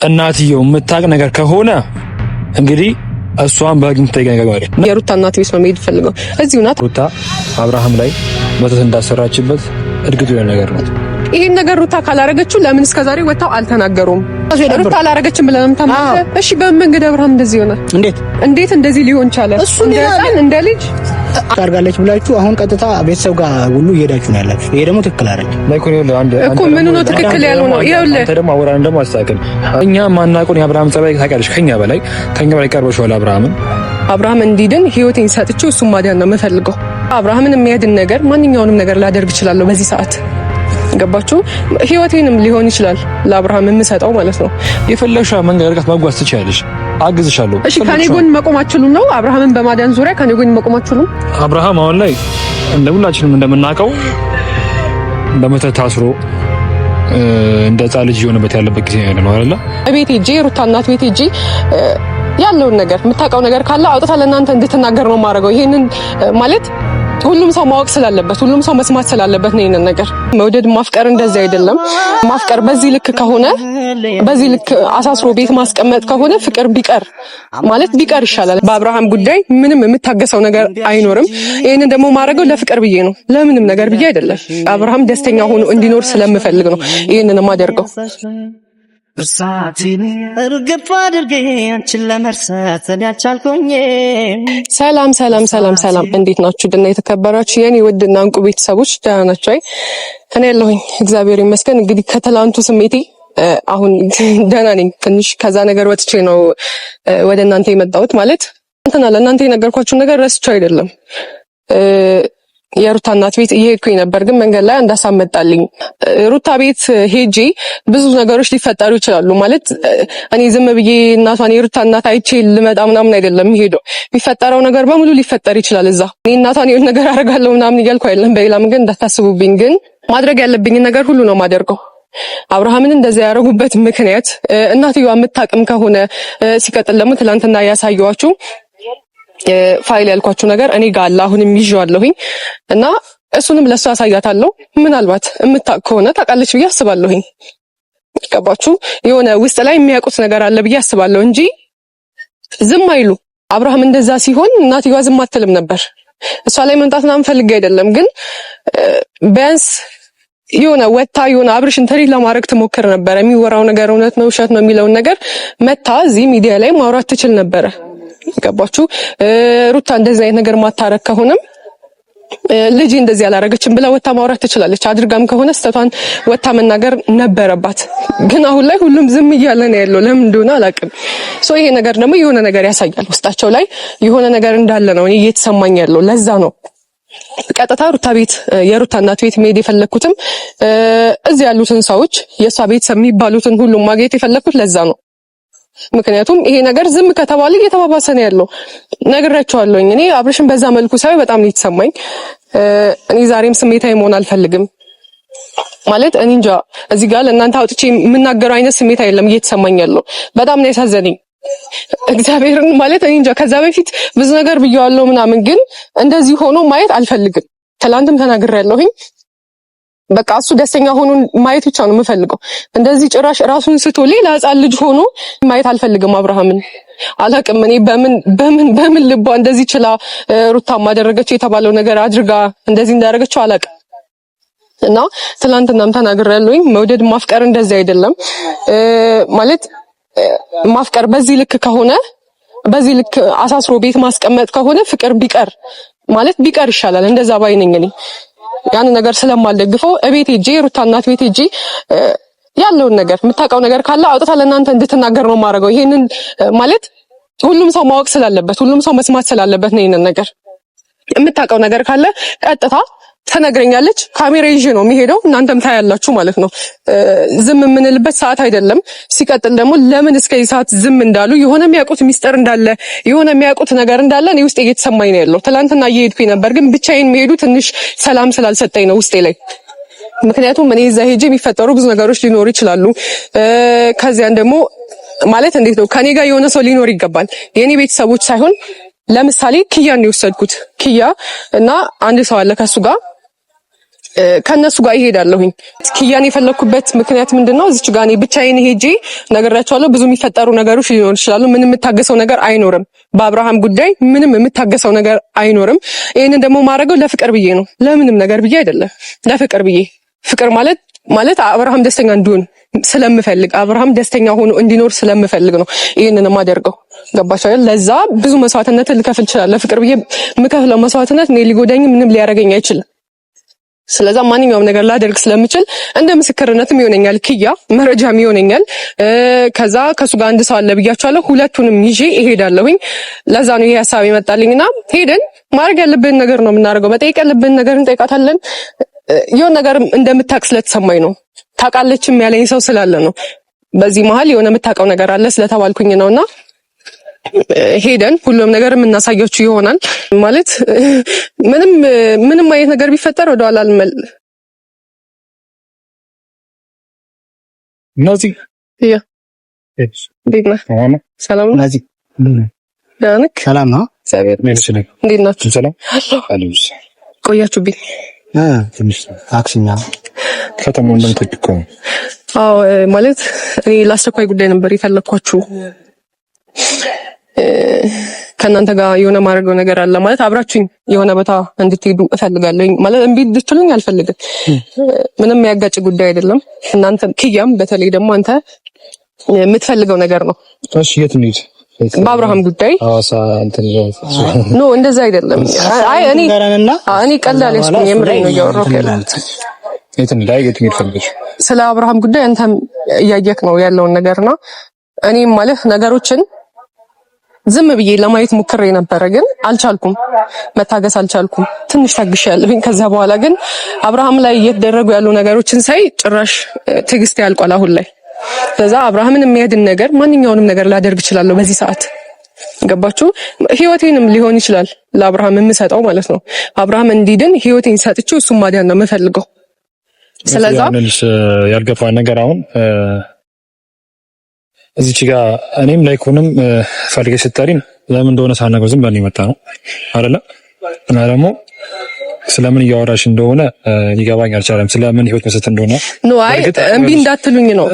እናትየው የምታውቅ ነገር ከሆነ እንግዲህ እሷን በግን ተገናጋሪ የሩታ እናት ቤት ነው መሄድ ፈልገው እዚሁ ናት። ሩታ አብርሃም ላይ መተት እንዳሰራችበት እርግጥ የሆነ ነገር ነው። ይሄን ነገር ሩታ ካላረገችው ለምን እስከዛሬ ወጣው አልተናገሩም? ሩታ አላረገችም ብለንም ተማከ። እሺ በመንገድ አብርሃም እንደዚህ ሆነ? እንዴት እንደዚህ ሊሆን ቻለ? እንደ ልጅ ታርጋለች ብላችሁ አሁን ቀጥታ ቤተሰብ ጋር ሁሉ እየሄዳችሁ ነው ያላችሁ። ይሄ ደግሞ ትክክል አይደለም እኮ። ምን ነው ትክክል ያልሆነው? ይኸውልህ አንተ ደግሞ አወራን ደግሞ አስተካክል። እኛ ማናውቀውን የአብርሃም ጸባይ ታውቂያለሽ። ከኛ በላይ ቀርበሽዋል አብርሃምን። አብርሃም እንዲድን ህይወቴን ሰጥቼው እሱን ማዳን ነው የምፈልገው። አብርሃምን የሚያድን ነገር ማንኛውንም ነገር ላደርግ እችላለሁ በዚህ ሰዓት። ገባችሁ? ህይወቴንም ሊሆን ይችላል ለአብርሃም የምሰጠው ማለት ነው። የፈለግሽው መንገድ ርቀት መጓዝ ትችያለሽ፣ አግዝሻለሁ። እሺ ከኔ ጎን መቆም አትችሉም ነው? አብርሃምን በማዳን ዙሪያ ከኔ ጎን መቆም አትችሉም? አብርሃም አሁን ላይ ሁላችንም እንደምናውቀው በመተት ታስሮ እንደ ሕፃን ልጅ የሆነበት ያለበት ጊዜ ነው አይደለ? ቤት ሂጂ ሩታ እናት ቤት ሂጂ ያለውን ነገር የምታውቀው ነገር ካለ አውጥታ ለእናንተ እንድትናገር ነው የማደርገው። ይሄንን ማለት ሁሉም ሰው ማወቅ ስላለበት ሁሉም ሰው መስማት ስላለበት ነው። ይሄንን ነገር መውደድ ማፍቀር እንደዚህ አይደለም። ማፍቀር በዚህ ልክ ከሆነ በዚህ ልክ አሳስሮ ቤት ማስቀመጥ ከሆነ ፍቅር ቢቀር ማለት ቢቀር ይሻላል። በአብርሃም ጉዳይ ምንም የምታገሰው ነገር አይኖርም። ይሄንን ደግሞ ማድረገው ለፍቅር ብዬ ነው፣ ለምንም ነገር ብዬ አይደለም። አብርሃም ደስተኛ ሆኖ እንዲኖር ስለምፈልግ ነው ይሄንን ማደርገው። ሰላም ሰላም ሰላም ሰላም፣ እንዴት ናችሁ? ድና የተከበራችሁ የኔ ውድና እንቁ ቤተሰቦች ደህና ናችሁ? እኔ ያለሁኝ እግዚአብሔር ይመስገን። እንግዲህ ከትላንቱ ስሜቴ አሁን ደህና ነኝ። ትንሽ ከዛ ነገር ወጥቼ ነው ወደ እናንተ የመጣሁት። ማለት እንትና ለእናንተ የነገርኳችሁ ነገር ረስቼው አይደለም። የሩታ እናት ቤት እየሄድኩኝ ነበር፣ ግን መንገድ ላይ አንድ ሀሳብ መጣልኝ። ሩታ ቤት ሄጄ ብዙ ነገሮች ሊፈጠሩ ይችላሉ። ማለት እኔ ዝም ብዬ እናቷን የሩታ እናት አይቼ ልመጣ ምናምን አይደለም የሚሄደው። የሚፈጠረው ነገር በሙሉ ሊፈጠር ይችላል እዛ። እኔ እናቷን የሆነ ነገር አደርጋለሁ ምናምን እያልኩ አይደለም፣ በሌላ መንገድ እንዳታስቡብኝ። ግን ማድረግ ያለብኝን ነገር ሁሉ ነው ማደርገው። አብርሃምን እንደዛ ያደረጉበት ምክንያት እናትየዋ የምታቅም ከሆነ ሲቀጥል ደግሞ ትላንትና ያሳየዋችሁ ፋይል ያልኳችሁ ነገር እኔ ጋር አለ፣ አሁንም ይዤዋለሁኝ እና እሱንም ለሷ አሳያታለሁ። ምናልባት የምታውቅ ከሆነ ታውቃለች ብዬ አስባለሁኝ። ገባችሁ? የሆነ ውስጥ ላይ የሚያውቁት ነገር አለ ብዬ አስባለሁ እንጂ ዝም አይሉ። አብርሃም እንደዛ ሲሆን እናትየዋ ዝም አትልም ነበር። እሷ ላይ መምጣት ምናምን ፈልጌ አይደለም፣ ግን ቢያንስ የሆነ ወታ የሆነ አብርሽን ትሪት ለማድረግ ትሞክር ነበር። የሚወራው ነገር እውነት ነው ውሸት ነው የሚለውን ነገር መታ እዚህ ሚዲያ ላይ ማውራት ትችል ነበረ። ገባችሁ? ሩታ እንደዚህ አይነት ነገር ማታረክ ከሆነም ልጅ እንደዚህ ያላረገችም ብላ ወታ ማውራት ትችላለች። አድርጋም ከሆነ ስተቷን ወታ መናገር ነበረባት። ግን አሁን ላይ ሁሉም ዝም እያለ ነው ያለው። ለምን እንደሆነ አላውቅም። ይሄ ነገር ደግሞ የሆነ ነገር ያሳያል። ውስጣቸው ላይ የሆነ ነገር እንዳለ ነው እኔ እየተሰማኝ ያለው። ለዛ ነው ቀጥታ ሩታ ቤት የሩታ እናት ቤት መሄድ የፈለኩትም እዚህ ያሉትን ሰዎች የሷ ቤተሰብ የሚባሉትን ሁሉም ማግኘት የፈለኩት ለዛ ነው። ምክንያቱም ይሄ ነገር ዝም ከተባለ እየተባባሰ ነው ያለው። ነግራቸዋለሁኝ። እኔ አብርሽን በዛ መልኩ ሳይ በጣም ነው የተሰማኝ። እኔ ዛሬም ስሜታዊ መሆን አልፈልግም። ማለት እኔ እንጃ እዚህ ጋር ለእናንተ አውጥቼ የምናገረው አይነት ስሜት አይደለም እየተሰማኝ ያለው። በጣም ነው ያሳዘነኝ እግዚአብሔርን። ማለት እኔ እንጃ ከዛ በፊት ብዙ ነገር ብየዋለሁ ምናምን፣ ግን እንደዚህ ሆኖ ማየት አልፈልግም። ትላንትም ተናግሬያለሁኝ። በቃ እሱ ደስተኛ ሆኖ ማየት ብቻ ነው የምፈልገው። እንደዚህ ጭራሽ ራሱን ስቶ ሌላ ሕፃን ልጅ ሆኖ ማየት አልፈልግም አብርሃምን። አላቅም እኔ በምን ልቧ እንደዚህ ችላ ሩታ ማደረገችው የተባለው ነገር አድርጋ እንደዚህ እንዳደረገችው አላቅም። እና ትላንትናም ተናግሬያለሁኝ። መውደድ ማፍቀር እንደዚህ አይደለም። ማለት ማፍቀር በዚህ ልክ ከሆነ በዚህ ልክ አሳስሮ ቤት ማስቀመጥ ከሆነ ፍቅር ቢቀር ማለት ቢቀር ይሻላል። እንደዛ ባይነኝ እኔ ያን ነገር ስለማልደግፈው እቤት ሄጄ ሩታ እናት ቤት ሄጄ ያለውን ነገር የምታውቀው ነገር ካለ አውጥታ ለእናንተ እንድትናገር ነው የማደርገው። ይሄንን ማለት ሁሉም ሰው ማወቅ ስላለበት ሁሉም ሰው መስማት ስላለበት ነው። ይሄንን ነገር የምታውቀው ነገር ካለ ቀጥታ ተነግረኛለች። ካሜራ ይዤ ነው የሚሄደው፣ እናንተም ታያላችሁ ማለት ነው። ዝም የምንልበት ሰዓት አይደለም። ሲቀጥል ደግሞ ለምን እስከዚህ ሰዓት ዝም እንዳሉ የሆነ የሚያውቁት ሚስጥር እንዳለ የሆነ የሚያውቁት ነገር እንዳለ እኔ ውስጤ እየተሰማኝ ነው ያለው። ትናንትና እየሄድኩኝ ነበር፣ ግን ብቻዬን መሄዱ ትንሽ ሰላም ስላልሰጠኝ ነው ውስጤ ላይ። ምክንያቱም እኔ እዛ ሄጄ የሚፈጠሩ ብዙ ነገሮች ሊኖሩ ይችላሉ። ከዚያን ደግሞ ማለት እንዴት ነው ከኔ ጋር የሆነ ሰው ሊኖር ይገባል። የኔ ቤተሰቦች ሳይሆን ለምሳሌ ኪያን ነው የወሰድኩት። ኪያ እና አንድ ሰው አለ ከሱ ጋር ከነሱ ጋር ይሄዳለሁኝ። ኪያን የፈለኩበት ምክንያት ምንድነው? እዚች ጋር እኔ ብቻዬን ሄጄ ነግሬያቸዋለሁ። ብዙ የሚፈጠሩ ነገሮች ሊኖር ይችላሉ። ምንም የምታገሰው ነገር አይኖርም። በአብርሃም ጉዳይ ምንም የምታገሰው ነገር አይኖርም። ይሄንን ደግሞ ማድረገው ለፍቅር ብዬ ነው፣ ለምንም ነገር ብዬ አይደለም። ለፍቅር ብዬ ፍቅር ማለት አብርሃም ደስተኛ እንዲሆን ስለምፈልግ አብርሃም ደስተኛ ሆኖ እንዲኖር ስለምፈልግ ነው ይሄንን የማደርገው። ገባሽ አይደል? ለዛ ብዙ መስዋዕትነት ልከፍል ይችላል። ለፍቅር ብዬ የምከፍለው መስዋዕትነት እኔ ሊጎዳኝ ምንም ሊያደርገኝ አይችልም። ስለዛ ማንኛውም ነገር ላደርግ ስለምችል እንደ ምስክርነትም ይሆነኛል፣ ኪያ መረጃም ይሆነኛል። ከዛ ከሱ ጋር አንድ ሰው አለ ብያቸዋለሁ። ሁለቱንም ይዤ እሄዳለሁኝ። ለዛ ነው ይሄ ሐሳብ ይመጣልኝና ሄደን ማድረግ ያለብን ነገር ነው የምናደርገው። መጠየቅ ያለብን ነገር እንጠይቃታለን። የሆነ ነገር እንደምታውቅ ስለተሰማኝ ነው። ታውቃለችም ያለኝ ሰው ስላለ ነው። በዚህ መሀል የሆነ የምታውቀው ነገር አለ ስለተባልኩኝ ነውና ሄደን ሁሉም ነገር የምናሳያችሁ ይሆናል። ማለት ምንም አይነት ነገር ቢፈጠር ወደኋላ አልመል ናዚ ያ ዲግና ሰላም ናዚ ዳንክ ሰላም ነው። እግዚአብሔር ይመስገን። እንዴት ናችሁ? ሰላም አሉስ ቆያችሁብኝ? ትንሽ አክሲኛ ከተማው እንደምትጥቁ። አዎ ማለት እኔ ለአስቸኳይ ጉዳይ ነበር የፈለኳችሁ። ከእናንተ ጋር የሆነ ማድረገው ነገር አለ ማለት አብራችሁኝ የሆነ ቦታ እንድትሄዱ እፈልጋለሁ። ማለት እምቢ እንድትሉኝ አልፈልግም። ምንም ያጋጭ ጉዳይ አይደለም። እናንተ ኪያም በተለይ ደግሞ አንተ የምትፈልገው ነገር ነው። እሺ የት እንሂድ? በአብርሃም ጉዳይ አዋሳ እንትን ኖ እንደዛ አይደለም። አይ እኔ ቀላል ያስኩኝ የምሬን ነው እያወራሁ ያለሁት። የት እንሂድ? የት እንሂድ ፈልገሽ? ስለ አብርሃም ጉዳይ አንተም እያየክ ነው ያለውን ነገርና እኔም ማለት ነገሮችን ዝም ብዬ ለማየት ሞክሬ ነበረ፣ ግን አልቻልኩም። መታገስ አልቻልኩም። ትንሽ ታግሻለሁኝ። ከዛ በኋላ ግን አብርሃም ላይ እየተደረጉ ያሉ ነገሮችን ሳይ ጭራሽ ትዕግስት ያልቋል አሁን ላይ። ስለዛ አብርሃምን የሚያድን ነገር ማንኛውንም ነገር ላደርግ እችላለሁ በዚህ ሰዓት። ገባችሁ? ህይወቴንም ሊሆን ይችላል ለአብርሃም የምሰጠው ማለት ነው። አብርሃም እንዲድን ህይወቴን ሰጥቼው እሱን ማዳን ነው የምፈልገው። ስለዛ ያልገባ ነገር አሁን እዚች ጋር እኔም ላይኩንም ፈልገሽ ስትጠሪን ለምን እንደሆነ ሳናገው ዝም ብለን የመጣ ነው አይደለ? እና ደግሞ ስለምን እያወራሽ እንደሆነ ሊገባኝ አልቻለም። ስለምን ህይወት መስጠት እንደሆነ ነው። አይ እምቢ እንዳትሉኝ ነው።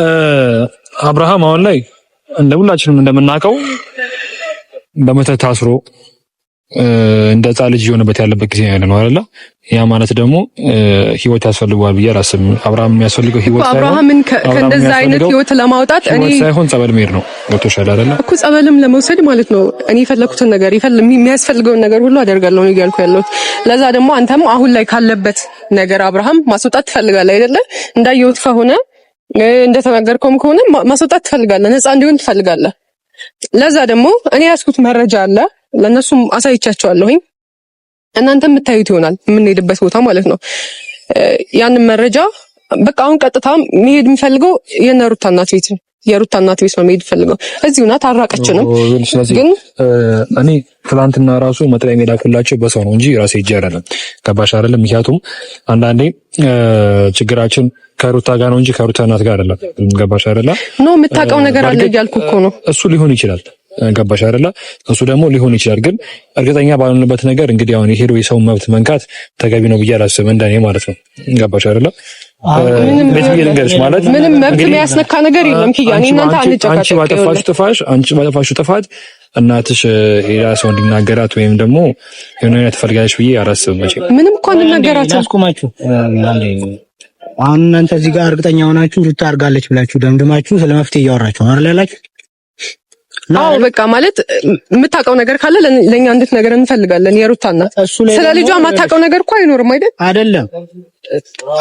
አብርሃም አሁን ላይ እንደ ሁላችንም እንደምናውቀው በመተት ታስሮ እንደ ሕፃን ልጅ የሆነበት ያለበት ጊዜ ያለ ነው አይደለ? ያ ማለት ደግሞ ህይወት ያስፈልገዋል ብዬ አላስብም። አብርሃም የሚያስፈልገው ህይወት ሳይሆን አብርሃምን ከእንደዛ አይነት ህይወት ለማውጣት እኔ ሳይሆን ጸበል መሄድ ነው። ገብቶሻል አይደለ? እኮ ጸበልም ለመውሰድ ማለት ነው። እኔ የፈለኩትን ነገር የሚያስፈልገውን ነገር ሁሉ አደርጋለሁ ነው እያልኩ ያለሁት። ለዛ ደግሞ አንተም አሁን ላይ ካለበት ነገር አብርሃም ማስወጣት ትፈልጋለህ አይደለ? እንዳየሁት ከሆነ እንደተናገርከውም ከሆነ ማስወጣት ትፈልጋለህ፣ ነፃ እንዲሆን ትፈልጋለህ። ለዛ ደግሞ እኔ ያስኩት መረጃ አለ፣ ለነሱም አሳይቻቸዋለሁኝ። እናንተ የምታዩት ይሆናል የምንሄድበት ቦታ ማለት ነው። ያንን መረጃ በቃ አሁን ቀጥታ መሄድ የሚፈልገው የሩታ እናት ቤት ነው። የሩታ እናት ቤት ነው መሄድ ፈልገው። እዚሁ ናት፣ አራቀችንም። ግን እኔ ትላንትና ራሱ መጥሪያ ሜዳ ኩላቸው በሰው ነው እንጂ ራሴ ሄጄ አይደለም። ገባሽ አይደለም? ምክንያቱም አንዳንዴ ችግራችን ከሩታ ጋር ነው እንጂ ከሩታ እናት ጋር አይደለም። ገባሽ አይደለም? ኖ የምታውቀው ነገር አለ እያልኩ እኮ ነው። እሱ ሊሆን ይችላል። ገባሽ አይደለ? እሱ ደግሞ ሊሆን ይችላል። ግን እርግጠኛ ባልሆንበት ነገር እንግዲህ አሁን የሄዶ የሰው መብት መንካት ተገቢ ነው ብዬ አላስብም፣ እንደኔ ማለት ነው። ገባሽ አይደለ? ምንም መብት የሚያስነካ ነገር የለም። ኪያኔ እናንተ አንቺ ባጠፋሽው ጥፋት እናትሽ ሌላ ሰው እንዲናገራት ወይም ደግሞ የሆነ ነገር ትፈልጋለሽ ብዬ አላስብም። ምንም እኮ እንናገራለን። አሁን እናንተ እዚህ ጋር እርግጠኛ ሆናችሁ ሩታ አድርጋለች ብላችሁ ደምድማችሁ ስለመፍትሄ እያወራችሁ ነው አይደል ያላችሁ? አዎ በቃ ማለት የምታውቀው ነገር ካለ ለኛ እንድትነገር እንፈልጋለን። የሩታ እናት ስለ ልጇ የማታውቀው ነገር እኮ አይኖርም አይደለም።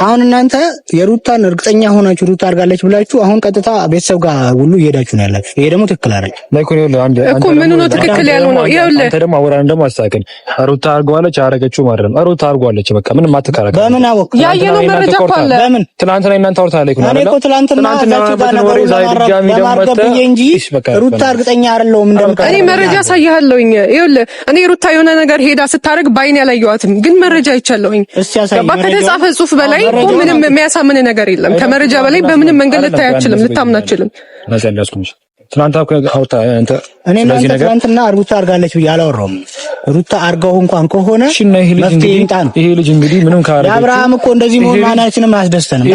አሁን እናንተ የሩታን እርግጠኛ ሆናችሁ ሩታ አድርጋለች ብላችሁ አሁን ቀጥታ ቤተሰብ ጋር ሁሉ እየሄዳችሁ ነው ያላችሁ። ይሄ ደግሞ ትክክል አይደለም እኮ። ምን ነው ትክክል ያለው ነው? ይኸውልህ አንተ ደግሞ አወራን ደግሞ አስተካክል። ሩታ አድርጓለች አረገችው አይደለም። ሩታ አድርጓለች በቃ ምንም አትከራከር። በምን አወቅ? ያየነው መረጃ እኮ አለ። በምን ትናንትና እናንተ አውርታለች ነው አይደል? እኔ እኮ ትናንትና ወሬ ዛሬ ድጋሚ ደግሞ እንጂ ሩታ እርግጠኛ አይደለሁም እንደምታውቅ እኔ መረጃ ሳይያለሁኝ። ይኸውልህ እኔ ሩታ የሆነ ነገር ሄዳ ስታረግ ባይኔ ያላየኋትም፣ ግን መረጃ አይቻለሁኝ። ከተጻፈ ጽሑፍ በላይ ምንም የሚያሳምን ነገር የለም። ከመረጃ በላይ በምንም መንገድ ልታይ አትችልም፣ ልታምን አትችልም። ትናንትና እኔ ትናንትና ሩታ አድርጋለች ብዬ አላወራሁም። ሩታ አርጋው እንኳን ከሆነ ይሄ ልጅ እንግዲህ ምንም ካረገ የአብርሃም እኮ እንደዚህ መሆን ማናችንም አያስደስተንም።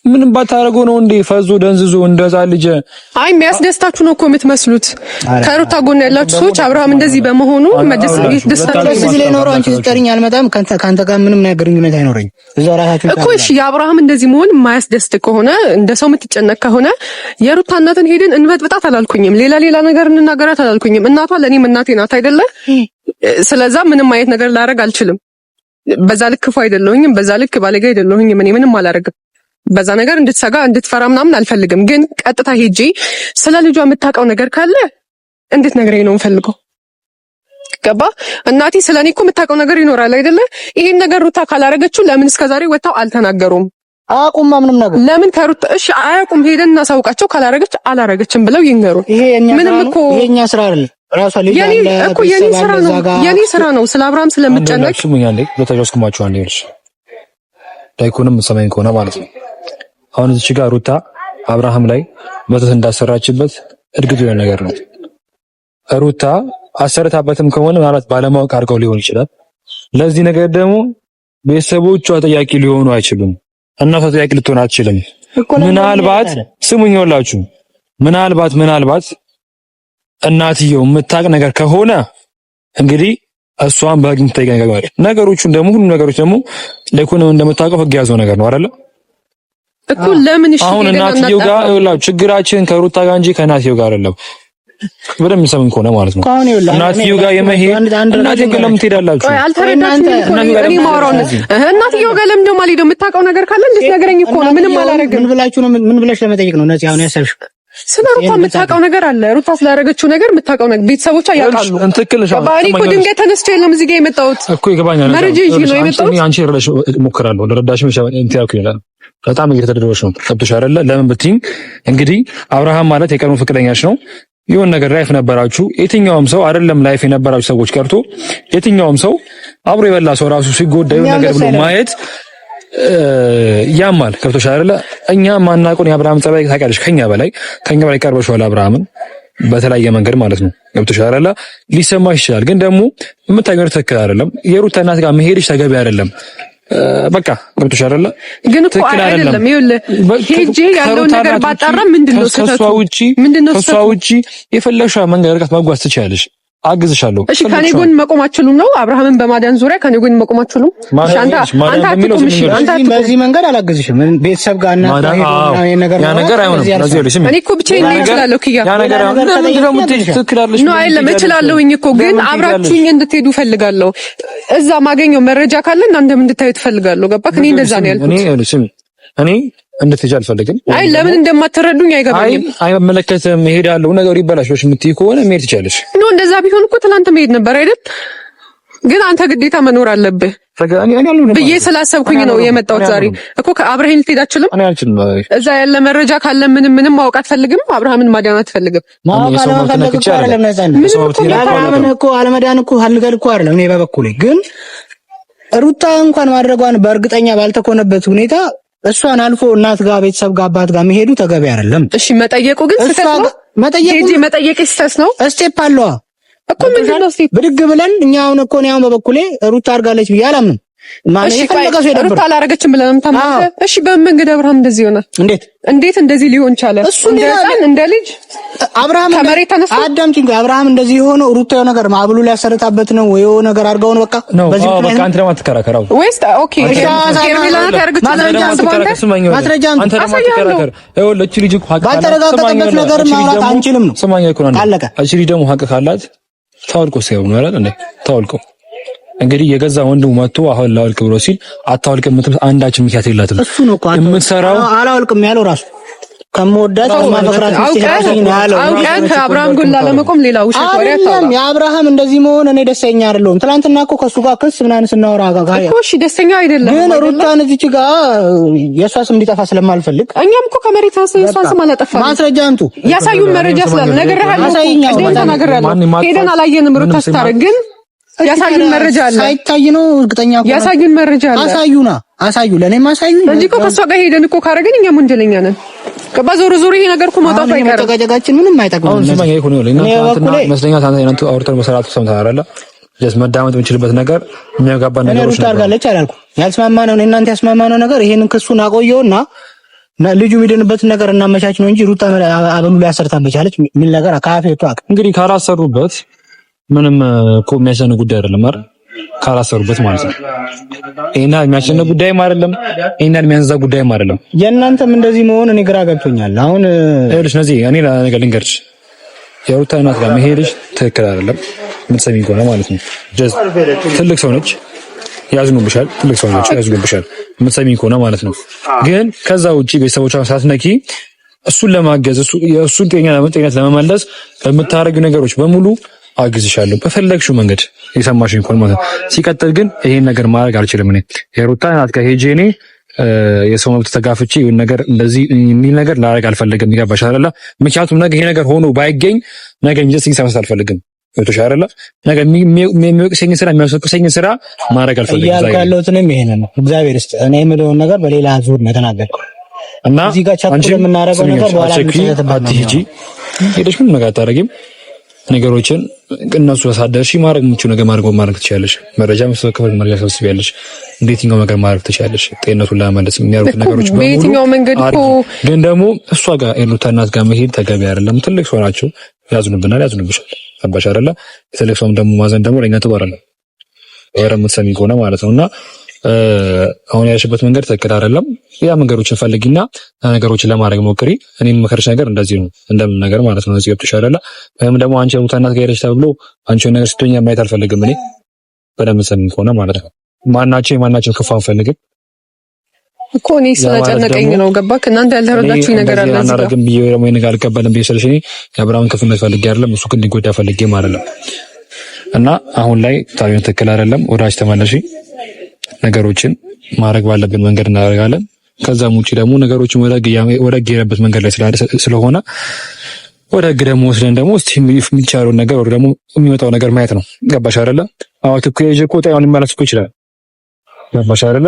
ምንም ባታረገው ነው እንዴ ፈዞ ደንዝዞ እንደዛ ልጅ። አይ የሚያስደስታችሁ ነው እኮ የምትመስሉት ከሩታ ጎን ያላችሁ ሰዎች። አብርሃም እንደዚህ በመሆኑ ደስታችሁ እዚህ ላይ ኖሮ አንቺ ስጠሪኝ አልመጣም። ካንተ ጋር ምንም ነገር ግንኙነት አይኖረኝም እዛው ራሳችሁ እኮ። እሺ የአብርሃም እንደዚህ መሆን የማያስደስት ከሆነ እንደ ሰው የምትጨነቅ ከሆነ የሩታ እናትን ሄደን እንበጥብጣት አላልኩኝም። ሌላ ነገር እንናገራት አላልኩኝም። እናቷ ለኔም እናቴ ናት አይደለ? ስለዛ ምንም አይነት ነገር ላደርግ አልችልም። በዛ ልክ ክፉ አይደለሁኝም። በዛ ልክ ባለጌ አይደለሁኝም። እኔ ምንም አላደርግም። በዛ ነገር እንድትሰጋ እንድትፈራ ምናምን አልፈልግም። ግን ቀጥታ ሄጄ ስለ ልጇ የምታውቀው ነገር ካለ እንድትነግረኝ ነው የምፈልገው። ገባ? እናቴ ስለኔ እኮ የምታውቀው ነገር ይኖራል አይደለ? ይሄን ነገር ሩታ ካላረገችው ለምን እስከዛሬ ወጣው አልተናገሩም? አቁማ ምንም ነገር ለምን ከሩታ እሺ አያውቁም። ሄደን እናሳውቃቸው። ካላረገች አላረገችም ብለው ይንገሩ። ምንም እኮ ይሄኛ ስራ አይደል? ራሷ ልጅ አለ እኮ የኔ ስራ ነው። ስለ አብርሃም ስለምጨነቅ ሽሙኛለኝ ለታጆስኩማቸው አንዴ ልጅ ዳይኮንም ሰማይን ከሆነ ማለት ነው። አሁን እዚህ ጋር ሩታ አብርሃም ላይ መተት እንዳሰራችበት እርግጥ የሆነ ነገር ነው። ሩታ አሰርታበትም ከሆነ ማለት ባለማወቅ አድርገው ሊሆን ይችላል። ለዚህ ነገር ደግሞ ቤተሰቦቿ ተጠያቂ ሊሆኑ አይችሉም። እናቷ ተጠያቂ ልትሆን አትችልም። ምናልባት ስሙኝ ሁላችሁ፣ ምናልባት እናትየው የምታውቅ ነገር ከሆነ እንግዲህ እሷን በህግ የምትጠይቅ ነገር ማለት ነገሮቹን ደግሞ ሁሉ ነገሮች ደግሞ ለኢኮኖሚ እንደምታውቀው ህግ ያዘው ነገር ነው አይደለ እኮ። ለምን እሺ አሁን እናትየው ጋር ይኸውላችሁ ችግራችን ከሩታ ጋር እንጂ ከእናትየው ጋር አይደለም። በደምብ ሰምን ከሆነ ማለት ነው እናትየው ጋር የመሄድ እናትየው ጋር ለምን ትሄዳላችሁ? ቆይ አልተረዳችሁም እኮ እኔ ማውራው እናትየው ጋር ለምን ደሞ አልሄድም? የምታውቀው ነገር ካለ እንድትነግረኝ እኮ ነው። ምንም አላረግም። ምን ብላችሁ ነው? ምን ብለሽ ለመጠየቅ ነው? ነፂ አሁን ያሰብሽ ስለ ሩታ የምታውቀው ነገር አለ። ሩታ ስላደረገችው ነገር የምታውቀው ነገር ቤተሰቦቿ ያውቃሉ። ባሪ እኮ ድንገት ተነስቼ የለም እዚህ ጋር የመጣሁት እኮ ይገባኛል። መረጃ ይዤ ነው የመጣሁት። አንቺ ረዳሽ ሞክራለሁ ለረዳሽም እንትን ያልኩኝ ይላል። በጣም እየተደረበሽ ነው። ጠብሽ አይደለ? ለምን ብትይኝ እንግዲህ አብርሃም ማለት የቀድሞ ፍቅረኛሽ ነው። የሆነ ነገር ላይፍ ነበራችሁ። የትኛውም ሰው አይደለም ላይፍ የነበራችሁ ሰዎች ቀርቶ የትኛውም ሰው አብሮ የበላ ሰው ራሱ ሲጎዳ የሆነ ነገር ብሎ ማየት ያማል። ከብቶሽ አይደለ? እኛ ማናውቀውን የአብርሃም ጸባይ ታውቂያለሽ። ከኛ በላይ ቀርበሽዋል አብርሃምን በተለያየ መንገድ ማለት ነው። ገብቶሽ አይደለ? ሊሰማሽ ይችላል። ግን ደግሞ የምታገኘው ትክክል አይደለም። የሩታ እናት ጋር መሄድሽ ተገቢ አይደለም። በቃ ገብቶሽ አይደለ? ግን እኮ አይደለም። ይኸውልህ ሄጄ ያለውን ነገር ባጣራ ምንድነው ከሷ ውጪ የፈለግሽው መንገድ ርቀት መጓዝ ትችያለሽ። አግዝሻለሁ። እሺ ከኔ ጎን መቆም አትችሉም ነው? አብርሃምን በማዳን ዙሪያ ከኔ ጎን መቆም አትችሉም? አንተ አትቆም። እሺ አንተ በዚህ መንገድ አላግዝሽም። ቤተሰብ ጋር እና ያ ነገር አይሆንም። እኔ እኮ ብቻዬን ነኝ እችላለሁ። ኪያ ያ ነገር አይሆንም ነው አይደለም እችላለሁኝ እኮ ግን አብራችሁኝ እንድትሄዱ ፈልጋለሁ። እዛ ማገኘው መረጃ ካለ እናንተም እንድታዩ ትፈልጋለሁ። ገባክ? እኔ እንደዛ ነው ያልኩት። እኔ እንድትሄጂ አልፈልግም። አይ ለምን እንደማትረዱኝ አይገባኝም። አይ አይመለከትም። እሄዳለሁ ነገሩ ይበላሽሽ የምትይ ከሆነ መሄድ ትችያለሽ። ነው እንደዛ ቢሆን እኮ ትናንት መሄድ ነበር አይደል? ግን አንተ ግዴታ መኖር አለብህ ብዬ ስላሰብኩኝ ነው የመጣሁት ዛሬ እኮ። ከአብርሃም ልትሄድ አትችልም? እኔ አልችልም። እዛ ያለ መረጃ ካለ ምንም ማወቅ አትፈልግም? አብርሃምን ማዳን አትፈልግም? አለመዳን እኮ አልገል እኮ አይደለም። እኔ በበኩሌ ግን ሩታ እንኳን ማድረጓን በእርግጠኛ ባልተኮነበት ሁኔታ እሷን አልፎ እናት ጋር ቤተሰብ ጋር አባት ጋር መሄዱ ተገቢ አይደለም። እሺ መጠየቁ ግን ስህተት ነው። መጠየቅ ስህተት ነው። ስቴፕ አለዋ እኮ ምንድን ነው ስቴፕ? ብድግ ብለን እኛ አሁን እኮ ነው በበኩሌ ሩታ አድርጋለች ብዬ አላምንም። ማን የፈለገው ሰው ይደብር። ሩታ አላረገችም ብለንም ታምናለህ? እሺ በምን መንገድ አብርሃም እንደዚህ ይሆናል? እንዴት እንደዚህ ሊሆን ቻለ? እንደ ልጅ አብርሃም ከመሬት ተነስቶ አዳምጪኝ። አብርሃም እንደዚህ የሆነው ሩታ የሆነ ነገር ማብሉ ሊያሰርታበት ነው ወይ የሆነ ነገር አድርገው ነው በቃ በዚህ በቃ አንተ ደግሞ አትከራከራው ወይስ ኦኬ ሄርሜላና ታርግት ማስረጃ አንተ ደግሞ አትከራከር። ይኸውልህ እቺ ልጅ እኮ ሀቅ ባልተረጋገጠበት ነገር ማውራት አንችልም ነው። ስማኝ እኮ ነው አለቀ። እቺ ልጅ ደግሞ ሀቅ ካላት ታውልቆ ሲያው ነው አይደል እንዴ? ታውልቆ እንግዲህ የገዛ ወንድሙ መጥቶ አሁን ላውልቅ ብሎ ሲል አታውልቅም የምትል አንዳች ምክንያት የላትም። እሱ ነው እኮ የምትሰራው አላውልቅም ያለው ራሱ ከመወዳት ከማፈቅራት አውቀን ከአብርሃም ጎን ላለመቆም ሌላ ውሸት ወሬ አታውራ። የአብርሃም እንደዚህ መሆን እኔ ደስተኛ አይደለሁም። ትናንትና እኮ ከሱ ጋር ክስ ምናምን ስናወራ ጋር እኮ እሺ ደስተኛ አይደለም። ግን ሩታን እዚች ጋር የሷ ስም እንዲጠፋ ስለማልፈልግ እኛም እኮ ከመሬት ተነስተን የሷን ስም አላጠፋንም። ማስረጃ አምጡ። ያሳዩን መረጃ ስላለ ነግሬሃለሁ። ሄደን አላየንም ሩታ ስታረግ ግን ያሳዩን መረጃ አለ። ሳይታይ ነው እርግጠኛ እኮ ያሳዩን መረጃ አለ። አሳዩ ለኔም አሳዩኝ እንጂ እኮ ከሷ ጋር ሄደን እኮ ካረግን እኛም ወንጀለኛ ነን። ከባ ዞሮ ይሄ ነገር እኮ መውጣቱ አይቀርም። ተጋጋጋችን ምንም አይጠቅምም። አሁን ስማኝ ይሄ ነው ለኛ ታንተና መስለኛ ታንተና አውርተን መሰራቱ ሰምተሃል አይደል? ጀስት መዳመጥ የምንችልበት ነገር የሚያጋባ ነገሮች ነው። አድርጋለች አላልኩም። ያልስማማነው እናንተ ያስማማነው ነገር ይሄንን ክሱን አቆየውና ልጁ የሚድንበትን ነገር እናመቻች ነው እንጂ ሩታ አበሉ ላይ አሰርታ መቻለች ምን ነገር ካፌቱ አቅ እንግዲህ ካላሰሩበት ምንም እኮ የሚያስጨንቅ ጉዳይ አይደለም አይደል? ካላሰሩበት ማለት ነው። ይሄና የሚያስጨንቅ ጉዳይም አይደለም፣ ይሄና የሚያንዛ ጉዳይም አይደለም። የእናንተም እንደዚህ መሆን እኔ ግራ ገብቶኛል። አሁን ይኸውልሽ ነዚህ እኔ ነገር ልንገርሽ፣ የሩታ እናት ጋር መሄድሽ ትክክል አይደለም። የምትሰሚኝ ከሆነ ማለት ነው። ጀስት ትልቅ ሰው ነች፣ ያዝኑብሻል። ትልቅ ሰው ነች፣ ያዝኑብሻል። የምትሰሚኝ ከሆነ ማለት ነው። ግን ከዛ ውጪ ቤተሰቦቿን ሳትነኪ እሱን ለማገዝ እሱን ጤንነት ለመመለስ በምታረጊው ነገሮች በሙሉ አግዝሻለሁ በፈለግሽው መንገድ የሰማሽኝ እንኳን ማለት ነው። ሲቀጥል ግን ይሄን ነገር ማድረግ አልችልም። እኔ የሩታ እናት ጋር ሄጄ እኔ የሰው መብት ተጋፍቼ ይሁን ነገር እንደዚህ የሚል ነገር ላደርግ አልፈልግም። ይገባሽ አይደለ? ምክንያቱም ነገ ይሄ ነገር ሆኖ ባይገኝ ነገ እንጂ ሲሰማስ አልፈልግም። ወጥሽ አይደለ? ነገ የሚወቅሰኝ ስራ የሚያስወቅሰኝ ስራ ማድረግ አልፈልግም። ያልካለሁትንም ይሄንን ነው። እግዚአብሔር ይስጥ። እኔ የምለውን ነገር በሌላ ዙር ነው ተናገርኩ እና እዚህ ጋር ቻፕተር የምናደርገው ነገር በኋላ አትሂጂ ሄደሽ ምን ነገር አታደርጊም። ነገሮችን እነሱ ያሳደርሽ ማድረግ የምችው ነገር ማድረግ ትችያለሽ። መረጃ መስከፈል መረጃ ሰብስቢያለሽ። በየትኛው ነገር ማድረግ ትችያለሽ። ጤንነቱን ለማመለስ የሚያደርጉት ነገሮች በሙሉ በየትኛው መንገድ እኮ ግን ደግሞ እሷ ጋር የሩታ እናት ጋር መሄድ ተገቢ አይደለም። ትልቅ ሰው ናቸው። ያዝኑብናል፣ ያዝኑብሻል። አባሽ አይደለ? ትልቅ ሰውም ደግሞ ማዘን ደግሞ ለኛ ጥሩ አይደለም። የምትሰሚ ከሆነ ማለት ነውና አሁን ያልሽበት መንገድ ትክክል አይደለም። ያ መንገዶችን ፈልጊና ነገሮችን ለማድረግ ሞክሪ። እኔም መከርሽ ነገር እንደዚህ ነው እንደምን ነገር ማለት ነው። እዚህ ገብተሽ አይደለ? ወይም ደግሞ አንቺ ሩታ እናት ጋር ሄደሽ ተብሎ አንቺ ነገር ስትሆኛ ማየት አልፈልግም። እኔ በደንብ ሰሚ ከሆነ ማለት ነው። ማናቸው ክፉ አንፈልግም እኮ እኔ ስለጨነቀኝ ነው። ገባክ? እናንተ ያልተረዳችሁኝ ነገር አለ። እዚህ ጋር ብዬ ደግሞ ነገር አልቀበልም ብዬ ስልሽ እኔ የአብርሃምን ክፉነት ፈልጌ አይደለም፣ እሱ ግን እንዲጎዳ ፈልጌ ማለት ነው። እና አሁን ላይ ታሪውን ትክክል አይደለም። ወዳጅ ተመለሺ። ነገሮችን ማድረግ ባለብን መንገድ እናደርጋለን። ከዛም ውጪ ደግሞ ነገሮችን ወደ ህግ የሄደበት መንገድ ላይ ስለሆነ ወደ ህግ ደግሞ ወስደን ደግሞ እስቲ የሚቻለውን ነገር ወደ ደግሞ የሚመጣው ነገር ማየት ነው። ገባሽ አይደለ? አዎ ትኩ የጀኮ ጣዩን ሊመለስ እኮ ይችላል። ገባሽ አይደለ?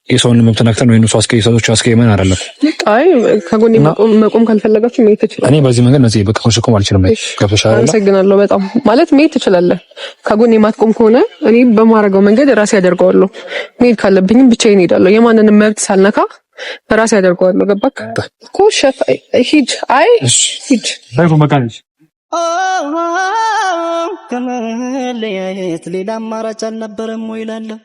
የሰውን መብት ነክተን ወይ ነው ሰዎች አስቀይመን አይደለም። አይ ከጎኔ መቆም ካልፈለጋችሁ መሄድ ትችላለህ። እኔ በዚህ መንገድ ነው በኮንሽኮም አልችልም። ገብቶሽ አይደል? አመሰግናለሁ በጣም ማለት መሄድ ትችላለህ። ከጎኔ ማትቆም ከሆነ እኔ በማረገው መንገድ ራሴ ያደርገዋለሁ። መሄድ ካለብኝም ብቻዬን እሄዳለሁ። የማንንም መብት ሳልነካ ራሴ ያደርገዋለሁ። ገባክ? ኮሸፍ ሂድ። አይ ሂድ ባይፎ መካንሽ ከመለያየት ሌላ አማራጭ አልነበረም ወይ እላለሁ።